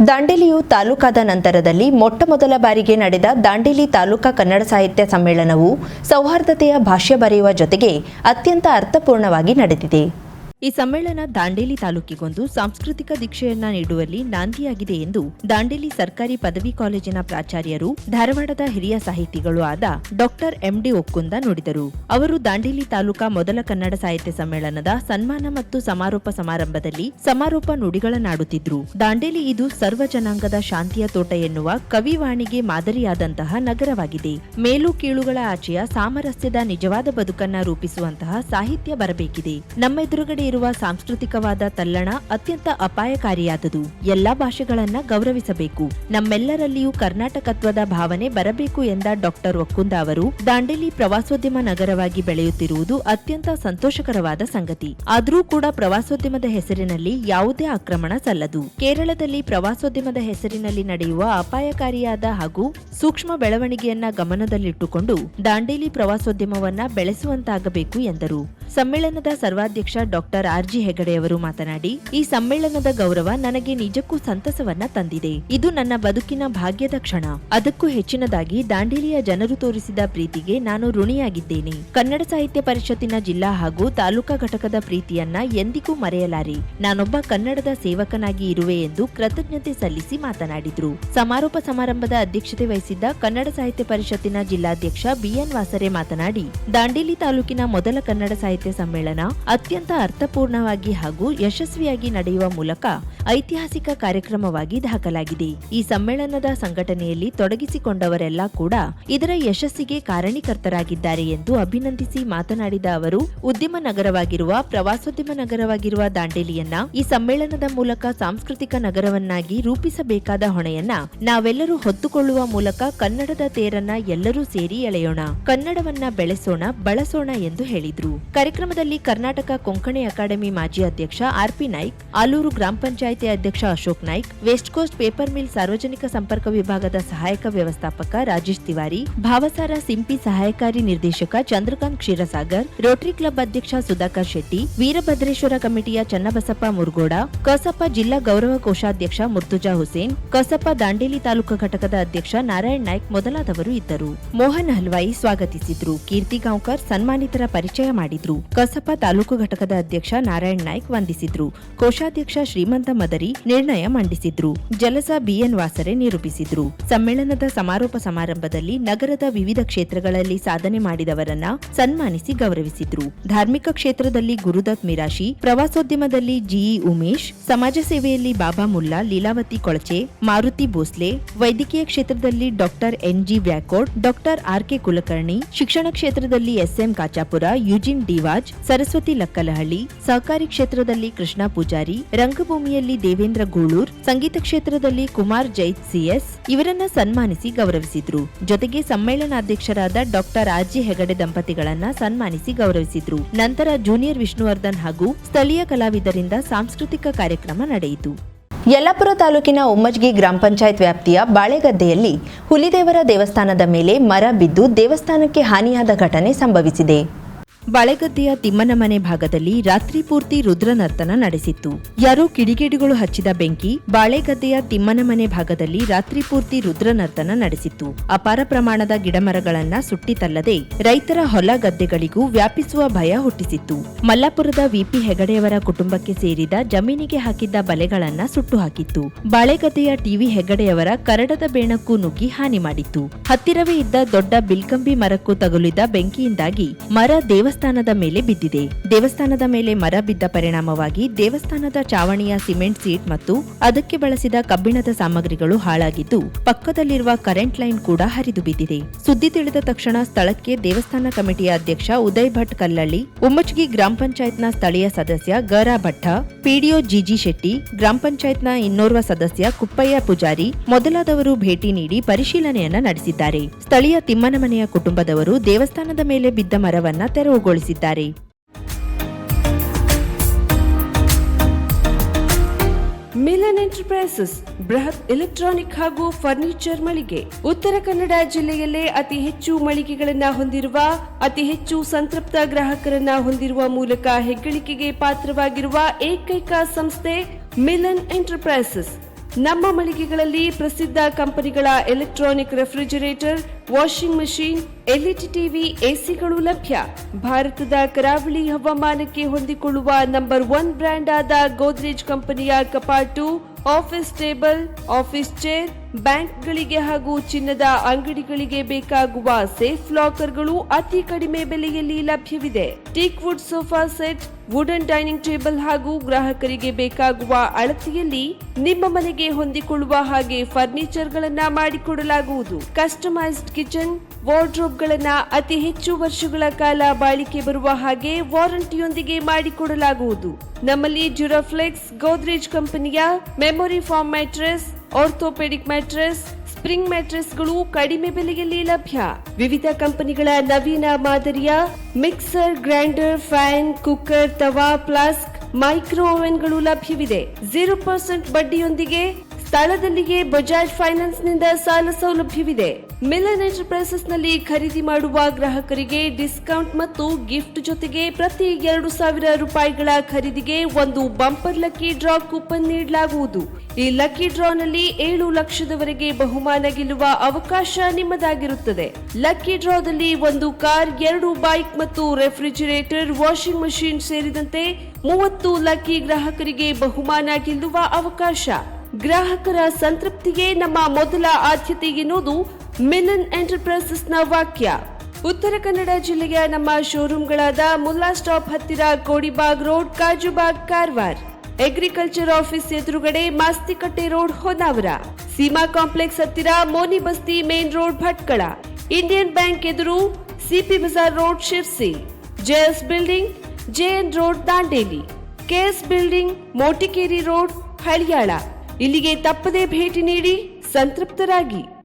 ದಾಂಡೇಲಿಯು ತಾಲೂಕಾದ ನಂತರದಲ್ಲಿ ಮೊಟ್ಟಮೊದಲ ಬಾರಿಗೆ ನಡೆದ ದಾಂಡೇಲಿ ತಾಲೂಕಾ ಕನ್ನಡ ಸಾಹಿತ್ಯ ಸಮ್ಮೇಳನವು ಸೌಹಾರ್ದತೆಯ ಭಾಷ್ಯ ಬರೆಯುವ ಜೊತೆಗೆ ಅತ್ಯಂತ ಅರ್ಥಪೂರ್ಣವಾಗಿ ನಡೆದಿದೆ. ಈ ಸಮ್ಮೇಳನ ದಾಂಡೇಲಿ ತಾಲೂಕಿಗೊಂದು ಸಾಂಸ್ಕೃತಿಕ ದೀಕ್ಷೆಯನ್ನ ನೀಡುವಲ್ಲಿ ನಾಂದಿಯಾಗಿದೆ ಎಂದು ದಾಂಡೇಲಿ ಸರ್ಕಾರಿ ಪದವಿ ಕಾಲೇಜಿನ ಪ್ರಾಚಾರ್ಯರು, ಧಾರವಾಡದ ಹಿರಿಯ ಸಾಹಿತಿಗಳು ಆದ ಡಾಕ್ಟರ್ ಎಂಡಿ ಒಕ್ಕುಂದ ನುಡಿದರು. ಅವರು ದಾಂಡೇಲಿ ತಾಲೂಕಾ ಮೊದಲ ಕನ್ನಡ ಸಾಹಿತ್ಯ ಸಮ್ಮೇಳನದ ಸನ್ಮಾನ ಮತ್ತು ಸಮಾರೋಪ ಸಮಾರಂಭದಲ್ಲಿ ಸಮಾರೋಪ ನುಡಿಗಳನ್ನಾಡುತ್ತಿದ್ರು. ದಾಂಡೇಲಿ ಇದು ಸರ್ವ ಜನಾಂಗದ ಶಾಂತಿಯ ತೋಟ ಎನ್ನುವ ಕವಿವಾಣಿಗೆ ಮಾದರಿಯಾದಂತಹ ನಗರವಾಗಿದೆ. ಮೇಲು ಕೀಳುಗಳ ಆಚೆಯ ಸಾಮರಸ್ಯದ ನಿಜವಾದ ಬದುಕನ್ನ ರೂಪಿಸುವಂತಹ ಸಾಹಿತ್ಯ ಬರಬೇಕಿದೆ. ನಮ್ಮ ಎದುರುಗಡೆ ಇರುವ ಸಾಂಸ್ಕೃತಿಕವಾದ ತಲ್ಲಣ ಅತ್ಯಂತ ಅಪಾಯಕಾರಿಯಾದುದು. ಎಲ್ಲಾ ಭಾಷೆಗಳನ್ನ ಗೌರವಿಸಬೇಕು, ನಮ್ಮೆಲ್ಲರಲ್ಲಿಯೂ ಕರ್ನಾಟಕತ್ವದ ಭಾವನೆ ಬರಬೇಕು ಎಂದ ಡಾಕ್ಟರ್ ಒಕ್ಕುಂದ ಅವರು, ದಾಂಡೇಲಿ ಪ್ರವಾಸೋದ್ಯಮ ನಗರವಾಗಿ ಬೆಳೆಯುತ್ತಿರುವುದು ಅತ್ಯಂತ ಸಂತೋಷಕರವಾದ ಸಂಗತಿ. ಆದರೂ ಕೂಡ ಪ್ರವಾಸೋದ್ಯಮದ ಹೆಸರಿನಲ್ಲಿ ಯಾವುದೇ ಆಕ್ರಮಣ ಸಲ್ಲದು. ಕೇರಳದಲ್ಲಿ ಪ್ರವಾಸೋದ್ಯಮದ ಹೆಸರಿನಲ್ಲಿ ನಡೆಯುವ ಅಪಾಯಕಾರಿಯಾದ ಹಾಗೂ ಸೂಕ್ಷ್ಮ ಬೆಳವಣಿಗೆಯನ್ನ ಗಮನದಲ್ಲಿಟ್ಟುಕೊಂಡು ದಾಂಡೇಲಿ ಪ್ರವಾಸೋದ್ಯಮವನ್ನ ಬೆಳೆಸುವಂತಾಗಬೇಕು ಎಂದರು. ಸಮ್ಮೇಳನದ ಸರ್ವಾಧ್ಯಕ್ಷ ಡಾಕ್ಟರ್ ಆರ್.ಜಿ. ಹೆಗಡೆಯವರು ಮಾತನಾಡಿ, ಈ ಸಮ್ಮೇಳನದ ಗೌರವ ನನಗೆ ನಿಜಕ್ಕೂ ಸಂತಸವನ್ನ ತಂದಿದೆ. ಇದು ನನ್ನ ಬದುಕಿನ ಭಾಗ್ಯದ ಕ್ಷಣ. ಅದಕ್ಕೂ ಹೆಚ್ಚಿನದಾಗಿ ದಾಂಡೇಲಿಯ ಜನರು ತೋರಿಸಿದ ಪ್ರೀತಿಗೆ ನಾನು ಋಣಿಯಾಗಿದ್ದೇನೆ. ಕನ್ನಡ ಸಾಹಿತ್ಯ ಪರಿಷತ್ತಿನ ಜಿಲ್ಲಾ ಹಾಗೂ ತಾಲೂಕಾ ಘಟಕದ ಪ್ರೀತಿಯನ್ನ ಎಂದಿಗೂ ಮರೆಯಲಾರೆ. ನಾನೊಬ್ಬ ಕನ್ನಡದ ಸೇವಕನಾಗಿ ಇರುವೆ ಎಂದು ಕೃತಜ್ಞತೆ ಸಲ್ಲಿಸಿ ಮಾತನಾಡಿದ್ರು. ಸಮಾರೋಪ ಸಮಾರಂಭದ ಅಧ್ಯಕ್ಷತೆ ವಹಿಸಿದ್ದ ಕನ್ನಡ ಸಾಹಿತ್ಯ ಪರಿಷತ್ತಿನ ಜಿಲ್ಲಾಧ್ಯಕ್ಷ ಬಿಎನ್ ವಾಸರೆ ಮಾತನಾಡಿ, ದಾಂಡೇಲಿ ತಾಲೂಕಿನ ಮೊದಲ ಕನ್ನಡ ಸಾಹಿತ್ಯ ಸಮ್ಮೇಳನ ಅತ್ಯಂತ ಅರ್ಥಪೂರ್ಣವಾಗಿ ಹಾಗೂ ಯಶಸ್ವಿಯಾಗಿ ನಡೆಯುವ ಮೂಲಕ ಐತಿಹಾಸಿಕ ಕಾರ್ಯಕ್ರಮವಾಗಿ ದಾಖಲಾಗಿದೆ. ಈ ಸಮ್ಮೇಳನದ ಸಂಘಟನೆಯಲ್ಲಿ ತೊಡಗಿಸಿಕೊಂಡವರೆಲ್ಲ ಕೂಡ ಇದರ ಯಶಸ್ಸಿಗೆ ಕಾರಣೀಕರ್ತರಾಗಿದ್ದಾರೆ ಎಂದು ಅಭಿನಂದಿಸಿ ಮಾತನಾಡಿದ ಅವರು, ಉದ್ಯಮ ನಗರವಾಗಿರುವ ಪ್ರವಾಸೋದ್ಯಮ ನಗರವಾಗಿರುವ ದಾಂಡೇಲಿಯನ್ನ ಈ ಸಮ್ಮೇಳನದ ಮೂಲಕ ಸಾಂಸ್ಕೃತಿಕ ನಗರವನ್ನಾಗಿ ರೂಪಿಸಬೇಕಾದ ಹೊಣೆಯನ್ನ ನಾವೆಲ್ಲರೂ ಹೊತ್ತುಕೊಳ್ಳುವ ಮೂಲಕ ಕನ್ನಡದ ತೇರನ್ನ ಎಲ್ಲರೂ ಸೇರಿ ಎಳೆಯೋಣ, ಕನ್ನಡವನ್ನ ಬೆಳೆಸೋಣ, ಬಳಸೋಣ ಎಂದು ಹೇಳಿದ್ರು. ಕಾರ್ಯಕ್ರಮದಲ್ಲಿ ಕರ್ನಾಟಕ ಕೊಂಕಣಿ ಅಕಾಡೆಮಿ ಮಾಜಿ ಅಧ್ಯಕ್ಷ ಆರ್.ಪಿ. ನಾಯ್ಕ್, ಆಲೂರು ಗ್ರಾಮ ಪಂಚಾಯಿತಿ ಅಧ್ಯಕ್ಷ Ashok Naik, West Coast Paper Mill ಸಾರ್ವಜನಿಕ ಸಂಪರ್ಕ ವಿಭಾಗದ ಸಹಾಯಕ ವ್ಯವಸ್ಥಾಪಕ ರಾಜೇಶ್ ತಿವಾರಿ, ಭಾವಸಾರ ಸಿಂಪಿ ಸಹಾಯಕಾರಿ ನಿರ್ದೇಶಕ ಚಂದ್ರಕಾಂತ್ ಕ್ಷೀರಸಾಗರ್, ರೋಟರಿ ಕ್ಲಬ್ ಅಧ್ಯಕ್ಷ ಸುಧಾಕರ್ ಶೆಟ್ಟಿ, ವೀರಭದ್ರೇಶ್ವರ ಕಮಿಟಿಯ ಚನ್ನಬಸಪ್ಪ ಮುರುಗೋಡ, ಕಸಪ ಜಿಲ್ಲಾ ಗೌರವ ಕೋಶಾಧ್ಯಕ್ಷ ಮುರ್ತುಜಾ ಹುಸೇನ್, ಕಸಪ ದಾಂಡೇಲಿ ತಾಲೂಕು ಘಟಕದ ಅಧ್ಯಕ್ಷ ನಾರಾಯಣ್ ನಾಯ್ಕ್ ಮೊದಲಾದವರು ಇದ್ದರು. ಮೋಹನ್ ಹಲ್ವಾಯಿ ಸ್ವಾಗತಿಸಿದ್ರು. ಕೀರ್ತಿ ಗಾಂವ್ಕರ್ ಸನ್ಮಾನಿತರ ಪರಿಚಯ ಮಾಡಿದ್ರು. ಕಸಪ ತಾಲೂಕು ಘಟಕದ ಅಧ್ಯಕ್ಷ ನಾರಾಯಣ್ ನಾಯ್ಕ್ ವಂದಿಸಿದ್ರು. ಕೋಶಾಧ್ಯಕ್ಷ ಶ್ರೀಮಂತ ಮದರಿ ನಿರ್ಣಯ ಮಂಡಿಸಿದ್ರು. ಜಲಸ ಬಿಎನ್ ವಾಸರೆ ನಿರೂಪಿಸಿದ್ರು. ಸಮ್ಮೇಳನದ ಸಮಾರೋಪ ಸಮಾರಂಭದಲ್ಲಿ ನಗರದ ವಿವಿಧ ಕ್ಷೇತ್ರಗಳಲ್ಲಿ ಸಾಧನೆ ಮಾಡಿದವರನ್ನ ಸನ್ಮಾನಿಸಿ ಗೌರವಿಸಿದ್ರು. ಧಾರ್ಮಿಕ ಕ್ಷೇತ್ರದಲ್ಲಿ ಗುರುದತ್ ಮಿರಾಶಿ, ಪ್ರವಾಸೋದ್ಯಮದಲ್ಲಿ ಜಿಇ ಉಮೇಶ್, ಸಮಾಜ ಸೇವೆಯಲ್ಲಿ ಬಾಬಾ ಮುಲ್ಲಾ, ಲೀಲಾವತಿ ಕೊಳಚೆ, ಮಾರುತಿ ಭೋಸ್ಲೆ, ವೈದ್ಯಕೀಯ ಕ್ಷೇತ್ರದಲ್ಲಿ doctor N G. Vyakod, doctor R K. Kulkarni, ಶಿಕ್ಷಣ ಕ್ಷೇತ್ರದಲ್ಲಿ ಎಸ್.ಎಂ. ಕಾಚಾಪುರ, ಯುಜಿನ್ ಡಿವಾಜ್, ಸರಸ್ವತಿ ಲಕ್ಕಲಹಳ್ಳಿ, ಸಹಕಾರಿ ಕ್ಷೇತ್ರದಲ್ಲಿ ಕೃಷ್ಣ ಪೂಜಾರಿ, ರಂಗಭೂಮಿಯಲ್ಲಿ ದೇವೇಂದ್ರ ಗೂಳೂರ್, ಸಂಗೀತ ಕ್ಷೇತ್ರದಲ್ಲಿ ಕುಮಾರ್ ಜೈತ್ ಸಿಎಸ್ ಇವರನ್ನ ಸನ್ಮಾನಿಸಿ ಗೌರವಿಸಿದ್ರು. ಜೊತೆಗೆ ಸಮ್ಮೇಳನಾಧ್ಯಕ್ಷರಾದ ಡಾಕ್ಟರ್ ಆರ್.ಜಿ. ಹೆಗಡೆ ದಂಪತಿಗಳನ್ನ ಸನ್ಮಾನಿಸಿ ಗೌರವಿಸಿದ್ರು. ನಂತರ ಜೂನಿಯರ್ ವಿಷ್ಣುವರ್ಧನ್ ಹಾಗೂ ಸ್ಥಳೀಯ ಕಲಾವಿದರಿಂದ ಸಾಂಸ್ಕೃತಿಕ ಕಾರ್ಯಕ್ರಮ ನಡೆಯಿತು. ಯಲ್ಲಾಪುರ ತಾಲೂಕಿನ ಉಮ್ಮಜ್ಗಿ ಗ್ರಾಮ ಪಂಚಾಯತ್ ವ್ಯಾಪ್ತಿಯ ಬಾಳೆಗದ್ದೆಯಲ್ಲಿ ಹುಲಿದೇವರ ದೇವಸ್ಥಾನದ ಮೇಲೆ ಮರ ಬಿದ್ದು ದೇವಸ್ಥಾನಕ್ಕೆ ಹಾನಿಯಾದ ಘಟನೆ ಸಂಭವಿಸಿದೆ. ಬಾಳೆಗದ್ದೆಯ ತಿಮ್ಮನ ಮನೆ ಭಾಗದಲ್ಲಿ ರಾತ್ರಿ ಪೂರ್ತಿ ರುದ್ರನರ್ತನ ನಡೆಸಿತ್ತು. ಯಾರೋ ಕಿಡಿಗೇಡಿಗಳು ಹಚ್ಚಿದ ಬೆಂಕಿ ಬಾಳೆಗದ್ದೆಯ ತಿಮ್ಮನ ಮನೆ ಭಾಗದಲ್ಲಿ ರಾತ್ರಿ ಪೂರ್ತಿ ರುದ್ರನರ್ತನ ನಡೆಸಿತ್ತು. ಅಪಾರ ಪ್ರಮಾಣದ ಗಿಡಮರಗಳನ್ನ ಸುಟ್ಟಿತಲ್ಲದೆ ರೈತರ ಹೊಲ ಗದ್ದೆಗಳಿಗೂ ವ್ಯಾಪಿಸುವ ಭಯ ಹುಟ್ಟಿಸಿತ್ತು. ಮಲ್ಲಾಪುರದ ವಿಪಿ ಹೆಗಡೆಯವರ ಕುಟುಂಬಕ್ಕೆ ಸೇರಿದ ಜಮೀನಿಗೆ ಹಾಕಿದ್ದ ಬಲೆಗಳನ್ನ ಸುಟ್ಟು ಹಾಕಿತ್ತು. ಬಾಳೆಗದ್ದೆಯ ಟಿವಿ ಹೆಗಡೆಯವರ ಕರಡದ ಬೇಣಕ್ಕೂ ನುಗ್ಗಿ ಹಾನಿ ಮಾಡಿತ್ತು. ಹತ್ತಿರವೇ ಇದ್ದ ದೊಡ್ಡ ಬಿಲ್ಕಂಬಿ ಮರಕ್ಕೂ ತಗುಲಿದ ಬೆಂಕಿಯಿಂದಾಗಿ ಮರ ದೇವಸ್ಥಾನದ ಮೇಲೆ ಬಿದ್ದಿದೆ. ದೇವಸ್ಥಾನದ ಮೇಲೆ ಮರ ಬಿದ್ದ ಪರಿಣಾಮವಾಗಿ ದೇವಸ್ಥಾನದ ಚಾವಣಿಯ ಸಿಮೆಂಟ್ ಸೀಟ್ ಮತ್ತು ಅದಕ್ಕೆ ಬಳಸಿದ ಕಬ್ಬಿಣದ ಸಾಮಗ್ರಿಗಳು ಹಾಳಾಗಿದ್ದು, ಪಕ್ಕದಲ್ಲಿರುವ ಕರೆಂಟ್ ಲೈನ್ ಕೂಡ ಹರಿದು ಬಿದ್ದಿದೆ. ಸುದ್ದಿ ತಿಳಿದ ತಕ್ಷಣ ಸ್ಥಳಕ್ಕೆ ದೇವಸ್ಥಾನ ಕಮಿಟಿಯ ಅಧ್ಯಕ್ಷ ಉದಯ್ ಭಟ್ ಕಲ್ಲಳ್ಳಿ, ಉಮ್ಮಚ್ಗಿ ಗ್ರಾಮ ಪಂಚಾಯತ್ನ ಸ್ಥಳೀಯ ಸದಸ್ಯ ಗರಾ ಭಟ್ಟ, ಪಿಡಿಒ ಜಿಜಿ ಶೆಟ್ಟಿ, ಗ್ರಾಮ ಪಂಚಾಯತ್ನ ಇನ್ನೋರ್ವ ಸದಸ್ಯ ಕುಪ್ಪಯ್ಯ ಪೂಜಾರಿ ಮೊದಲಾದವರು ಭೇಟಿ ನೀಡಿ ಪರಿಶೀಲನೆಯನ್ನ ನಡೆಸಿದ್ದಾರೆ. ಸ್ಥಳೀಯ ತಿಮ್ಮನಮನೆಯ ಕುಟುಂಬದವರು ದೇವಸ್ಥಾನದ ಮೇಲೆ ಬಿದ್ದ ಮರವನ್ನ ತೆರವುಗೊಳಿಸಿದ್ದಾರೆ. ಮಿಲನ್ ಎಂಟರ್ಪ್ರೈಸಸ್ ಬೃಹತ್ ಎಲೆಕ್ಟ್ರಾನಿಕ್ ಹಾಗೂ ಫರ್ನಿಚರ್ ಮಳಿಗೆ. ಉತ್ತರ ಕನ್ನಡ ಜಿಲ್ಲೆಯಲ್ಲೇ ಅತಿ ಹೆಚ್ಚು ಮಳಿಗೆಗಳನ್ನ ಹೊಂದಿರುವ, ಅತಿ ಹೆಚ್ಚು ಸಂತೃಪ್ತ ಗ್ರಾಹಕರನ್ನ ಹೊಂದಿರುವ ಮೂಲಕ ಹೆಗ್ಗಳಿಕೆಗೆ ಪಾತ್ರವಾಗಿರುವ ಏಕೈಕ ಸಂಸ್ಥೆ ಮಿಲನ್ ಎಂಟರ್ಪ್ರೈಸಸ್. ನಮ್ಮ ಮಳಿಗೆಗಳಲ್ಲಿ ಪ್ರಸಿದ್ಧ ಕಂಪನಿಗಳ electronic refrigerator, washing machine, LED TV, ಎಸಿಗಳು ಲಭ್ಯ. ಭಾರತದ ಕರಾವಳಿ ಹವಾಮಾನಕ್ಕೆ ಹೊಂದಿಕೊಳ್ಳುವ ನಂಬರ್ 1 ಬ್ರ್ಯಾಂಡ್ ಆದ ಗೋದ್ರೇಜ್ ಕಂಪನಿಯ ಕಪಾಟು, ಆಫೀಸ್ ಟೇಬಲ್, ಆಫೀಸ್ ಚೇರ್, ಬ್ಯಾಂಕ್ಗಳಿಗೆ ಹಾಗೂ ಚಿನ್ನದ ಅಂಗಡಿಗಳಿಗೆ ಬೇಕಾಗುವ ಸೇಫ್ ಲಾಕರ್ಗಳು ಅತಿ ಕಡಿಮೆ ಬೆಲೆಯಲ್ಲಿ ಲಭ್ಯವಿದೆ. Teak wood sofa set, wooden dining table ಹಾಗೂ ಗ್ರಾಹಕರಿಗೆ ಬೇಕಾಗುವ ಅಳತೆಯಲ್ಲಿ ನಿಮ್ಮ ಮನೆಗೆ ಹೊಂದಿಕೊಳ್ಳುವ ಹಾಗೆ ಫರ್ನಿಚರ್ ಗಳನ್ನ ಮಾಡಿಕೊಡಲಾಗುವುದು. ಕಸ್ಟಮೈಸ್ಡ್ ಕಿಚನ್, ವಾರ್ಡ್ರೋಬ್ ಗಳನ್ನ ಅತಿ ಹೆಚ್ಚು ವರ್ಷಗಳ ಕಾಲ ಬಾಳಿಕೆ ಬರುವ ಹಾಗೆ ವಾರಂಟಿಯೊಂದಿಗೆ ಮಾಡಿಕೊಡಲಾಗುವುದು. ನಮ್ಮಲ್ಲಿ ಡ್ಯೂರಾಫ್ಲೆಕ್ಸ್, ಗೋದ್ರೇಜ್ ಕಂಪನಿಯ memory foam mattress, orthopaedic mattress, spring ಮ್ಯಾಟ್ರೆಸ್ಗಳು ಕಡಿಮೆ ಬೆಲೆಯಲ್ಲಿ ಲಭ್ಯ. ವಿವಿಧ ಕಂಪನಿಗಳ ನವೀನ ಮಾದರಿಯ ಮಿಕ್ಸರ್, ಗ್ರೈಂಡರ್, ಫ್ಯಾನ್, ಕುಕ್ಕರ್, ತವಾ, ಫ್ಲಾಸ್ಕ್, ಮೈಕ್ರೋ ಓವೆನ್ಗಳು ಲಭ್ಯವಿದೆ. 0% ಬಡ್ಡಿಯೊಂದಿಗೆ ಸ್ಥಳದಲ್ಲಿಯೇ ಬಜಾಜ್ ಫೈನಾನ್ಸ್ ನಿಂದ ಸಾಲ ಸೌಲಭ್ಯವಿದೆ. ಮಿಲನ್ ಎಂಟರ್ಪ್ರೈಸಸ್ ನಲ್ಲಿ ಖರೀದಿ ಮಾಡುವ ಗ್ರಾಹಕರಿಗೆ ಡಿಸ್ಕೌಂಟ್ ಮತ್ತು ಗಿಫ್ಟ್ ಜೊತೆಗೆ ಪ್ರತಿ 2,000 ರೂಪಾಯಿಗಳ ಖರೀದಿಗೆ ಒಂದು ಬಂಪರ್ ಲಕ್ಕಿ ಡ್ರಾ ಕೂಪನ್ ನೀಡಲಾಗುವುದು. ಈ ಲಕ್ಕಿ ಡ್ರಾನಲ್ಲಿ 7 ಲಕ್ಷದವರೆಗೆ ಬಹುಮಾನ ಗೆಲ್ಲುವ ಅವಕಾಶ ನಿಮ್ಮದಾಗಿರುತ್ತದೆ. ಲಕ್ಕಿ ಡ್ರಾದಲ್ಲಿ 1 ಕಾರ್, 2 ಬೈಕ್ ಮತ್ತು ರೆಫ್ರಿಜರೇಟರ್, ವಾಷಿಂಗ್ ಮಷೀನ್ ಸೇರಿದಂತೆ 30 ಲಕ್ಕಿ ಗ್ರಾಹಕರಿಗೆ ಬಹುಮಾನ ಗೆಲ್ಲುವ ಅವಕಾಶ. ಗ್ರಾಹಕರ ಸಂತೃಪ್ತಿಗೆ ನಮ್ಮ ಮೊದಲ ಆದ್ಯತೆ ಎನ್ನುವುದು ಮಿಲನ್ ಎಂಟರ್ಪ್ರೈಸಸ್ ನ ವಾಕ್ಯ. ಉತ್ತರ ಕನ್ನಡ ಜಿಲ್ಲೆಯ ನಮ್ಮ ಶೋರೂಮ್ಗಳಾದ ಮುಲ್ಲಾ ಸ್ಟಾಪ್ ಹತ್ತಿರ Kodibag road, Kajubag, Karwar, agriculture office ಎದುರುಗಡೆ ಮಾಸ್ತಿಕಟ್ಟೆ ರೋಡ್, ಹೊನ್ನಾವರ, ಸೀಮಾ ಕಾಂಪ್ಲೆಕ್ಸ್ ಹತ್ತಿರ Moni Basti main road, Bhatkal, Indian bank ಎದುರು CP Bazaar road, Sirsi, JS building, JN road, Dandeli, KS building, Motikeri road, Haliyal. ಇಲ್ಲಿಗೆ ತಪ್ಪದೇ ಭೇಟಿ ನೀಡಿ ಸಂತೃಪ್ತರಾಗಿ.